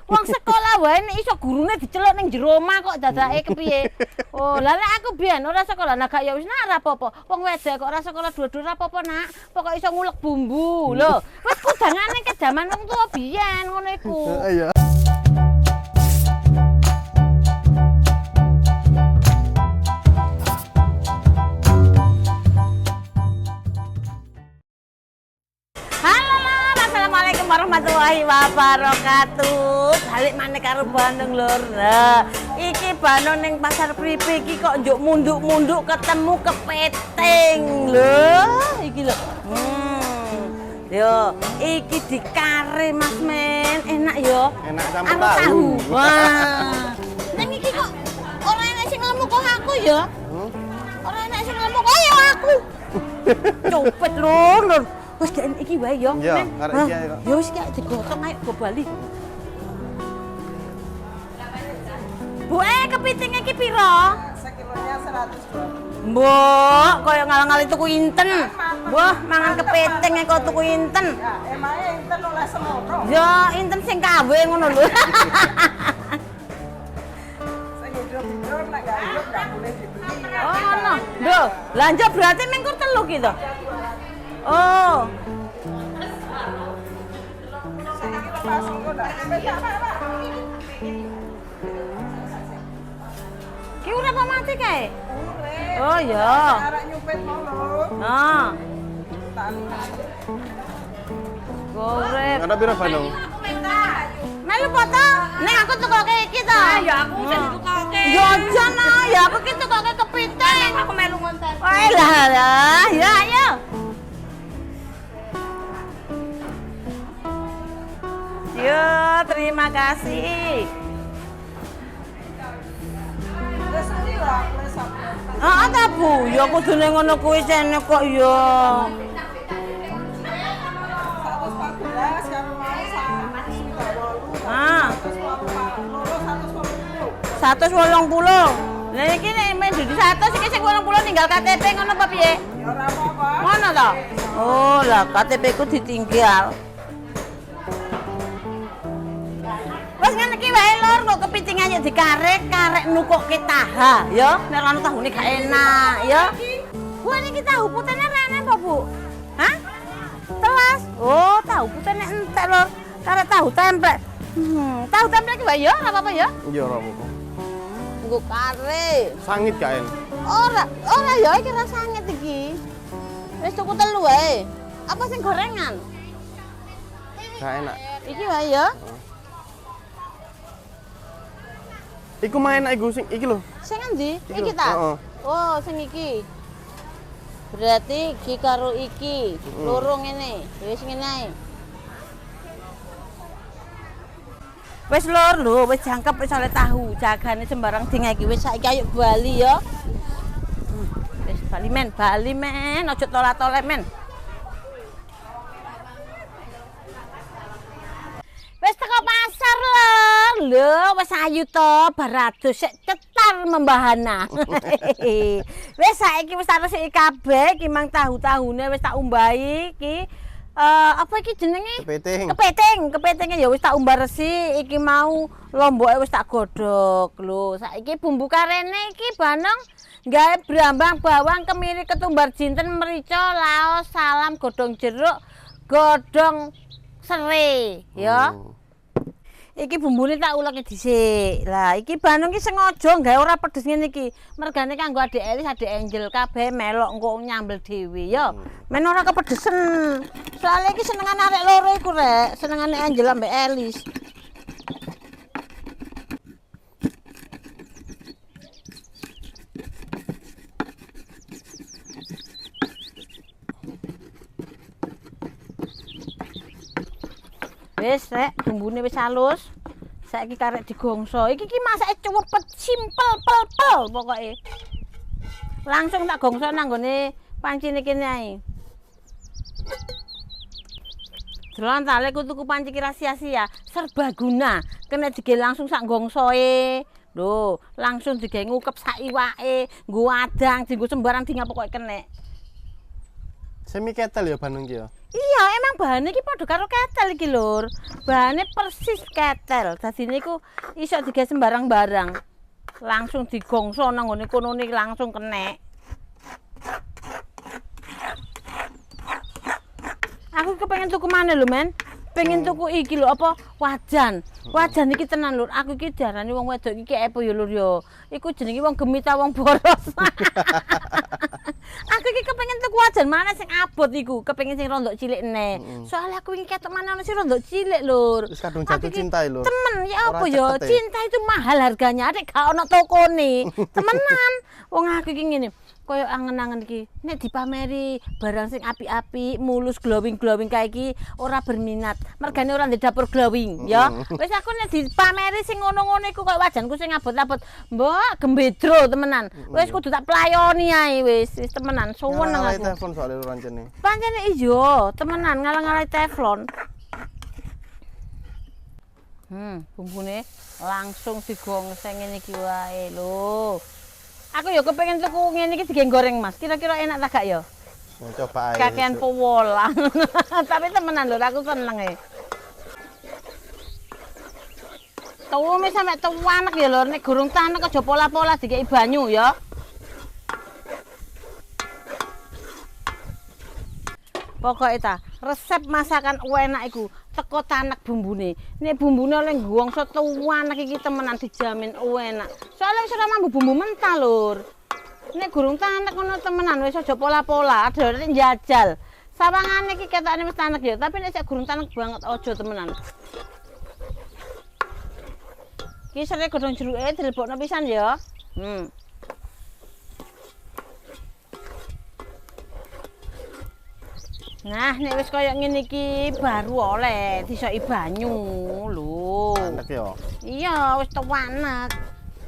Wong sekolah wae nek iso gurune diceluk ning jero omah kok dadake kepiye. Oh, lah nek aku biyen ora sekolah nah gak ya wis ora apa-apa. Wong wedok kok ora sekolah dua-dua ora apa-apa, Nak. Pokoke iso ngulek bumbu. Lho, wis kudangane ke jaman wong tuwa biyen ngono iku. Iya. Warahmatullahi wabarakatuh. Balik maneh karo Bandung lur. Nah, iki Bandung ning Pasar Pripe iki kok njuk munduk-munduk ketemu kepiting lho. Iki lho. Yo, iki dikare Mas Men. Enak yo. Enak campur tahu. Wah. Ning iki kok ora enak sing ngelemu kok aku ya. Ora enak sing ngelemu kok ya aku. Copet lur. Wes gak iki wae yo. Iya, arek iki ae kok. Ya wis gak digotong ayo go bali. Bu, kepiting iki piro? Sekilonya 120. Mbok, koyo ngalang-aling tuku inten. Wah, mangan kepiting kok tuku inten. Ya, emangnya inten oleh semono. Ya, inten sing kawe ngono lho. Sing hidup-hidup nek gak hidup gak boleh dibeli. Oh, ngono. Lho, lanja berarti mengkur telu ki to? Oh. Ki urip apa mati kae? Oh iya. Arek nyupit ngono. Nah, Tali. goreng. Ada piro Bandung? Melu foto? Ning aku tukoke iki to. Ya aku sing ditukoke. Ya aja nah, ya aku ki tukoke kepiting. Aku melu ngonten. Oh lah, ya ayo. Yo, terima kasih. Wis kuwi lah, wis sampe. Ah, ta Bu, ya kudune ngono kuwi sene kok ya. 114 karo mau sama 180. Ah, 180. 180. Lah iki nek men dudu 100 iki sing 80 ninggal KTP ngono apa piye? Ya ora apa-apa. Ngono to? Oh, lah KTP ku ditinggal. Wes ngene iki wae lur, kok kepiting aja dikarek, karek nukokke taha, ya. Nek ora tahune gak enak, ya. Bu, niki tahu putene rene apa, Bu? Hah? Telas. Oh, tahu putene entek lur. Karek tahu templek. Tahu templek iki wae ya, ora apa-apa ya. Iya ora apa-apa. Nggo kare. Sangit gak en? Ora ya iki rasane iki. Wis tuku telu wae. Apa sing gorengan? Gak enak. Iki wae ya. Iku main iku sing iki lho. Sing endi? Iki Iki lho, ta? heeh. Oh, sing iki. Berarti iki karo iki, loro ngene. Wis ngene ae. Wis lur lho, wis jangkep wis oleh tahu. Jagane sembarang ding iki wis saiki ayo bali ya. Wis bali men, aja tolat-tolet men. Wis teko pasar lur. Lho, wis ayu to, barados sik cetar membahana. Wis saiki wis tak resiki kabeh, iki mang tahu-tahune wis tak umbahi iki. Apa iki jenenge? Kepiting. Kepitinge ya wis tak umbah resik, iki mau lomboke wis tak godhog. Lho, saiki bumbu karene iki Bandung gawe brambang, bawang, kemiri, ketumbar jinten, merica, laos, salam, godhong jeruk, godhong serai, ya. Iki bumbune tak uleke dhisik. Lah iki Bandung iki sengaja gawe ora pedes ngene iki. Mergane kanggo adik Elis, adik Angel kabeh melok engko nyambel dhewe ya. Men ora kepedesen. Soale iki senengane arek loro iku rek, senengane Angel ambek Elis. Wis rek, bumbune wis halus. Saiki karek digongso. Iki masake cepet, simpel, pel pokoke. Langsung tak gongso nang nggone pancine kene ae. Delon tale ku tuku panci kira sia-sia, serbaguna. Kena dige langsung sak gongsoe. Lho, langsung dige ngukep sak iwake, nggo wadang, dienggo sembarang dinggo pokoke kenek. Semi ketel ya Bandung ki ya. Iya, emang bahannya iki padha karo ketel iki, Lur. Bahannya persis ketel. Dadine iku iso digawe sembarang barang. Langsung digongso nang ngene kono niki langsung kenek. Aku kepengen tuku mana lho, Men? Pengen tuku iki lho apa wajan. Wajan iki tenan, Lur. Aku iki diarani wong wedok iki apa ya, Lur ya. Iku jenenge wong gemit ta wong boros. Aku iki kepengen tuku wajan mana sing abot iku, kepengen sing rondok cilik ne. Soalnya aku iki ketok mana sing rondok cilik, Lur. Wis kadung jatuh cinta lho. Temen ya apa Ora ya? cepet, Cinta itu mahal harganya. Adek gak ono tokone. Temenan. Wong aku iki ngene. Koyo angen-angen iki nek dipameri barang sing apik-apik, mulus glowing-glowing kae iki ora berminat. Mergane ora ndek dapur glowing, ya. Wis aku nek dipameri sing ngono-ngono iku koyo wajanku sing abot-abot, mbok gembedro temenan. Wis kudu tak playoni ae wis temenan. Suwun nang Ngalai aku. telepon soalnya lu rancene. Pancene iya, temenan ngalang-ngalai teflon. Bumbune langsung digongseng ngene iki wae lho. Aku ya kepengen tuku ngene iki digawe goreng, Mas. Kira-kira enak ta gak ya? Mau coba ae. Kakean pewolang. Tapi temenan lho, aku seneng e. Tuwume sampe tuwanek ya lho, nek gurung tanek aja pola-pola dikeki banyu ya. Pokoknya ta, resep masakan enak iku teko tanek bumbune. Nek bumbune oleh nggongsо tuwanek iki temenan dijamin enak. Soale wis ora mambu bumbu mentah, Lur. Nek gurung tanek ngono temenan wis aja pola-pola, adare njajal. Sawangane iki ketokane wis tanek ya, tapi nek sik gurung tanek banget aja temenan. Ki sere godhong jeruke dilebokno pisan ya. Nah, nek wis kaya ngene iki baru oleh disoki banyu lho. Tanek ya. Iya, wis tuwanek.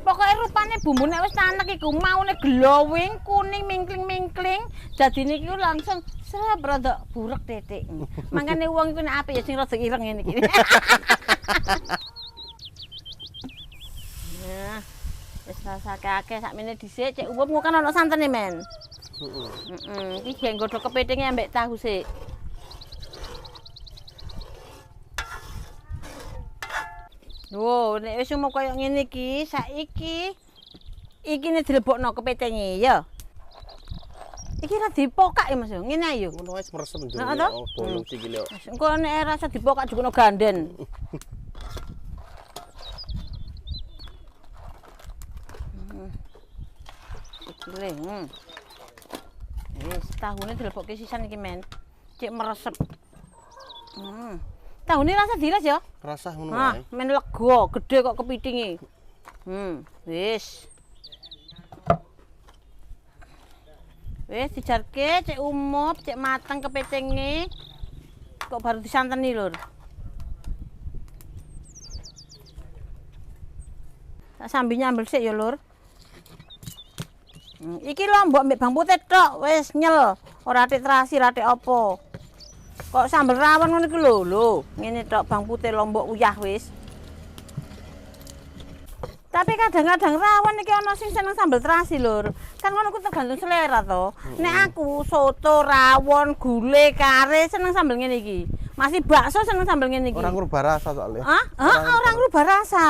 Pokoke rupane bumbune wis tanek iku maune glowing, kuning mingkling-mingkling. Dadine iku langsung srep rada burek titik. Mangkane wong iku nek apik ya sing rada ireng ngene iki. Nah, wis rasake sakmene dhisik, cek umum kan ana santene, Men. Iki gek nggodhog kepithenge ambek tahu sik. Wo, nek wis umum kaya ngene iki, saiki iki nek dilebokno kepithenge ya. Iki ra dipokak ya, Mas. Ngene ae yo. Ngono wis meresep njero. Heeh, toh? Oh, bolong sikile. Engko nek rasa dipokak juga ganden. Sikile. Wis tahune dilebokke sisan iki, Men. Cek meresep. Tahune rasa diras ya? Rasah ngono Nah, wae. men lega, gede kok kepitinge. Wis. Wis dijarke cek umup, cek mateng kepitinge. Kok baru disanteni, Lur. Tak sambil nyambel sik ya, Lur. Iki lombok mbek bang putih tok wis nyel, ora atik terasi, ora atik apa. Kok sambel rawon ngono iki lho, ngene tok bang putih lombok uyah wis. Tapi kadang-kadang rawon iki ana sing seneng sambel terasi, Lur. Kan ngono ku tergantung selera to. Nek aku soto, rawon, gulai, kare seneng sambel ngene iki. Masih bakso seneng sambel ngene iki. Orang ngrubah rasa soalnya. Hah? Orang ngrubah rasa.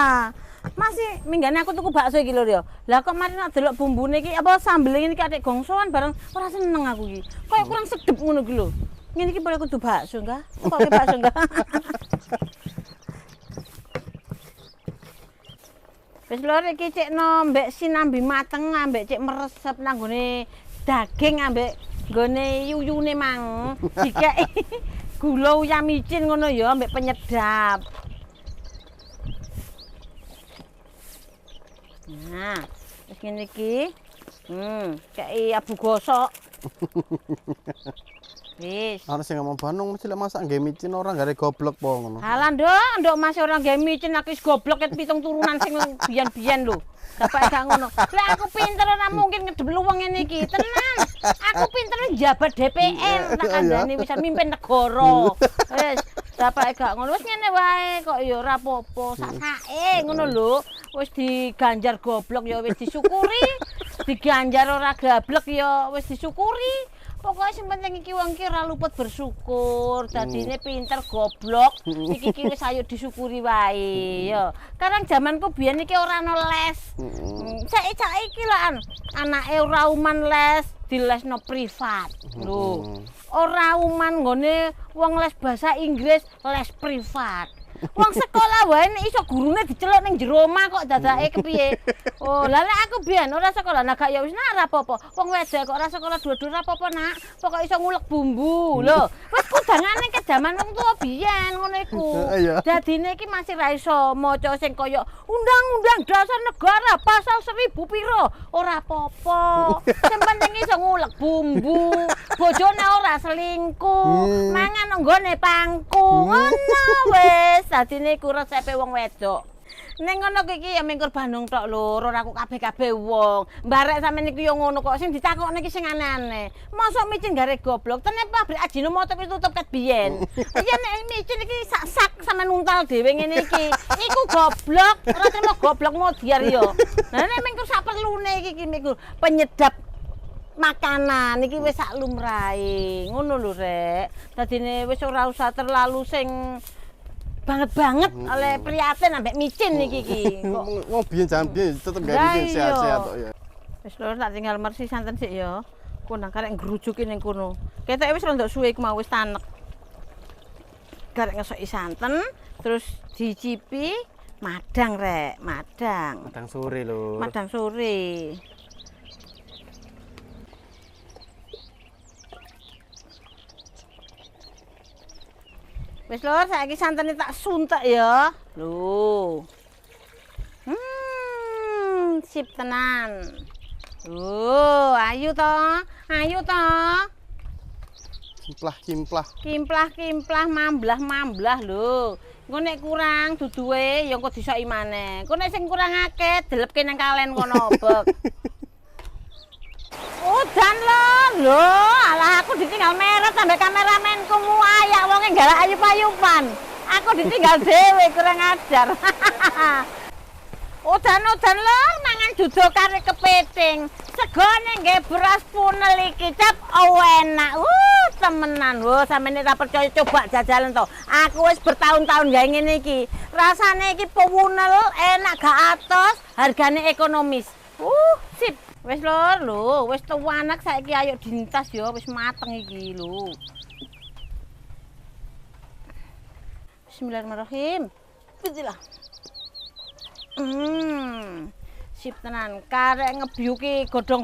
Masih minggane aku tuku bakso iki lho ya. Lah kok mari nak delok bumbune iki apa sambel iki atik gongsoan bareng ora seneng aku iki. Kayak kurang sedep ngono iki lho. Ngene iki boleh kudu bakso enggak? Kok bakso enggak? Wis lho iki cek nombek sinambi mateng ambek cek meresep nang gone daging ambek gone yuyune mang. Dikeki gula uyah micin ngono ya ambek penyedap. Nah, wis ngene iki. Kei abu gosok. Wis. Ana sing ngomong Bandung mesti lek masak nggih micin ora gare goblok po ngono. Halah nduk Mas ora gawe micin aku wis goblok ket pitung turunan sing biyen-biyen lho. Bapak gak ngono. Lah aku pinter ora mungkin ngedep luweng ngene iki. Tenan. Aku pinter njabat DPR tak kandhani bisa mimpin negara. Wis, bapak gak ngono. Wis ngene wae kok ya ora apa-apa. Sak-sake ngono lho. Wis diganjar goblok ya wis disyukuri. Diganjar ora gablek ya wis disyukuri. Pokoknya sing penting iki wong iki ora luput bersyukur, dadine pinter goblok. Iki wis ayo disyukuri wae ya. Karang jamanku biyen iki ora ana les. Saiki lah anake ora uman les, dilesno privat. Lho. Ora uman nggone wong les bahasa Inggris, les privat. Wong sekolah wae nek iso gurune diceluk ning jero omah kok dadake kepiye. Oh, lah aku biyen ora sekolah nak ya wis ora apa-apa. Wong wedok kok ora sekolah dua-dua ora apa-apa nak. Pokoke iso ngulek bumbu. Lho, wis kudangane ke jaman wong tuwa biyen ngono iku. Dadine iki masih ra iso maca sing kaya Undang-Undang Dasar Negara pasal 1000 piro. Ora apa-apa. Sing penting iso ngulek bumbu. Bojone ora selingkuh. Mangan nggone pangku. Ngono wis. Dadine iku resepe wong wedok. Ning ngono iki ya mingkur Bandung tok lho, ora aku kabeh-kabeh wong. Mbarek sampeyan iki yo ngono kok sing ditakokne iki sing aneh-aneh. Mosok micin gare goblok, tenan pabrik Ajinomoto iki tutup ket biyen. Ya nek micin iki sak sampeyan nuntal dhewe ngene iki. Iku goblok, ora terima goblok modiar yo. Lah nek mingkur sak perlune iki mingkur penyedap makanan iki wis sak lumrahe. Ngono lho, Rek. Dadine wis ora usah terlalu sing banget oleh prihatin ambek micin iki kok. Wong biyen jangan biyen tetep gawe micin sehat-sehat kok ya. Wis lho tak tinggal mersi santen sik ya. Kunang karek ngrujuki ning kono. Ketoke wis rondok suwe iku mau wis tanek. Karek ngesoki santen terus dicipi madang Rek, madang. Madang sore lho. Madang sore. Wis lho, saiki santene tak suntek ya. Lho. Sip tenan. Ayo to. Ayo to. Kimplah-kimplah. Kimplah-kimplah, mamblah-mamblah lho. Engko nek kurang duduhe ya engko disoki maneh. Engko nek sing kurang akeh delepke nang kalen kono obek. Udan lho, alah aku ditinggal meret sampe kameramenku ayak wonge galak ayup-ayupan. Aku ditinggal dhewe kurang ajar. Udan lho, mangan duduk kare kepiting. Segone nggih beras punel iki cap enak. Temenan. Sampeyan ora percaya coba jajalan to. Aku wis bertahun-tahun gawe ngene iki. Rasane iki punel, enak gak atos, hargane ekonomis. Sip. Wis lho, wis tuwa anak saiki ayo dintas ya, wis mateng iki lho. Bismillahirrahmanirrahim. Bismillah. Sip tenan. Karek ngebyuki godhong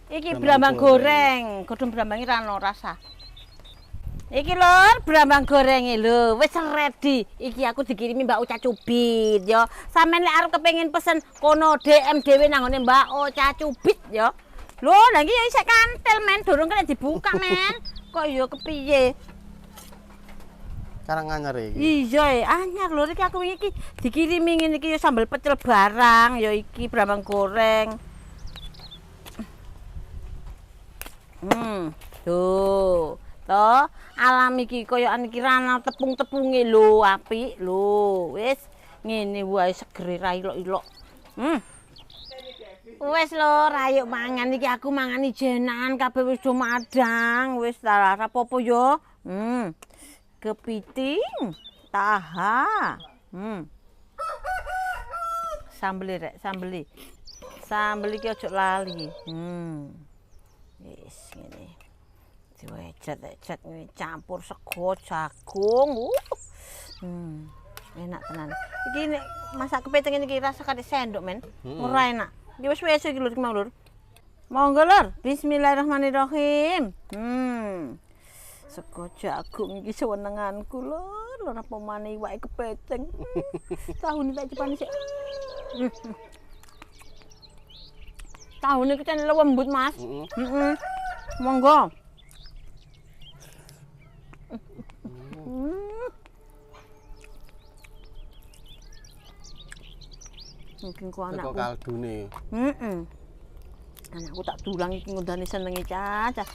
iki brambang goreng. Godhong brambang iki ra ono rasa. Iki lho, brambang goreng lho, wis ready. Iki aku dikirimi Mbak Ocha Cubit ya. Sampeyan lek arep kepengin pesen kono DM dhewe nang ngene Mbak Ocha Cubit ya. Lho, lha iki ya isih kantel men, durung kena dibuka men. Kok ya kepiye? Karang anyar iki. Iya, anyar lho iki aku iki dikirimi ngene iki ya sambel pecel barang ya iki brambang goreng. Tuh. Toh, alam iki koyokan iki rana tepung-tepunge lho, apik lho. Wis ngene wae segere ra ilok-ilok. Wis lho, rayuk mangan iki aku mangan ijenan kabeh wis do madang. Wis ora apa-apa ya. Kepiting, taha. Sambeli Rek, sambeli. Sambeli iki aja lali. Wis ngene. Diwecet-ecet campur sego jagung. Enak tenan. Iki nek masak kepiting iki rasa kate sendok men. Ora enak. Iki wis wis iki lho mau lur. Monggo lur. Bismillahirrahmanirrahim. Sego jagung iki senenganku lur. Lur apa maneh iwake kepiting. Tahune tak cepane sik. Tahune iki ten lembut Mas. Monggo. Mungkin ku anakku. Kok kaldune. Anakku tak dulang iki ngundane senenge Caca.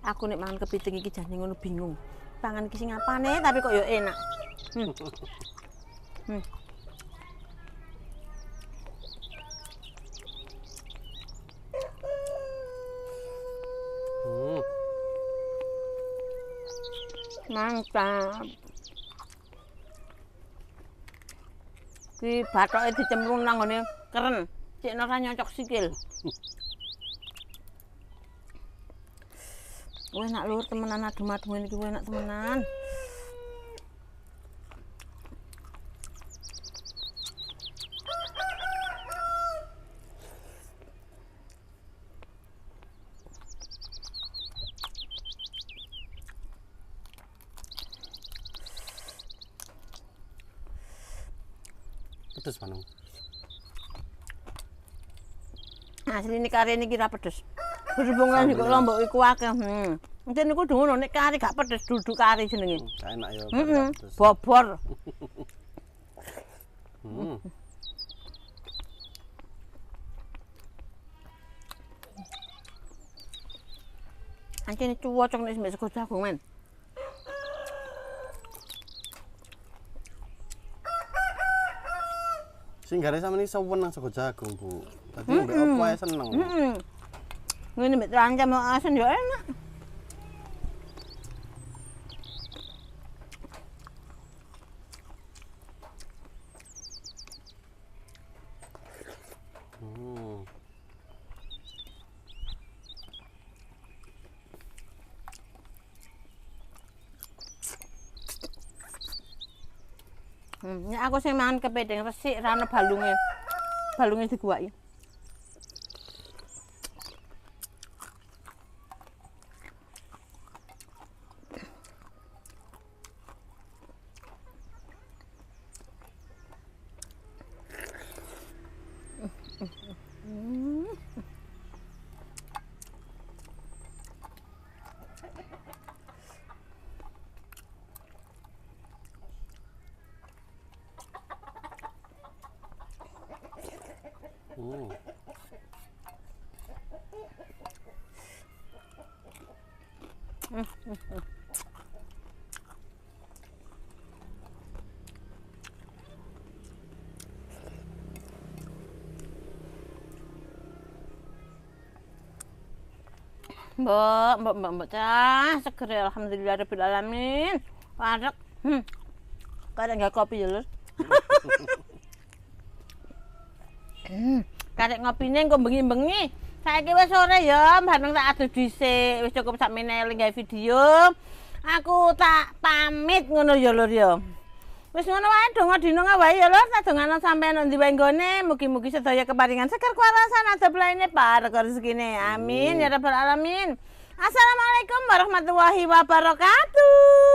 Aku nek mangan kepiting iki jane ngono bingung. Pangan iki sing apane tapi kok ya enak. Mantap. Ki bathoke dicemplung nang ngene keren. Cek ora nyocok sikil. Wah, enak lur temenan adem-adem ini ki enak temenan. Pedes Manung. Asli ini kari ini kira pedes. Berhubung lan kok Lombok iku akeh. Encen niku ngono nek kari gak pedes duduk kari jenenge. Gak enak ya. Pedes. Bobor. Encen cuwocok nek mbek sego jagung men. Sing gare sampeyan iso wenang sego jagung, Bu. Dadi mbek opo ae seneng. Ngene mbek rancam asen yo enak. Ya aku sing mangan kepething resik ra ono balunge. Balunge diguwaki. Mbok cah seger ya, alhamdulillahirabbil alamin. Parek. Karek enggak kopi ya, Lur. Karek ngopine engko bengi-bengi. Saiki wis sore ya, bareng tak adu dhisik. Wis cukup sakmene eling gawe video. Aku tak pamit ngono ya, Lur ya. Wis ngono wae donga dina wae ya Lur, sadongana sampeyan ndi wae nggone, mugi-mugi sedaya keparingan seger kuwarasan adep laine parek rezekine. Amin ya rabbal alamin. Assalamualaikum warahmatullahi wabarakatuh.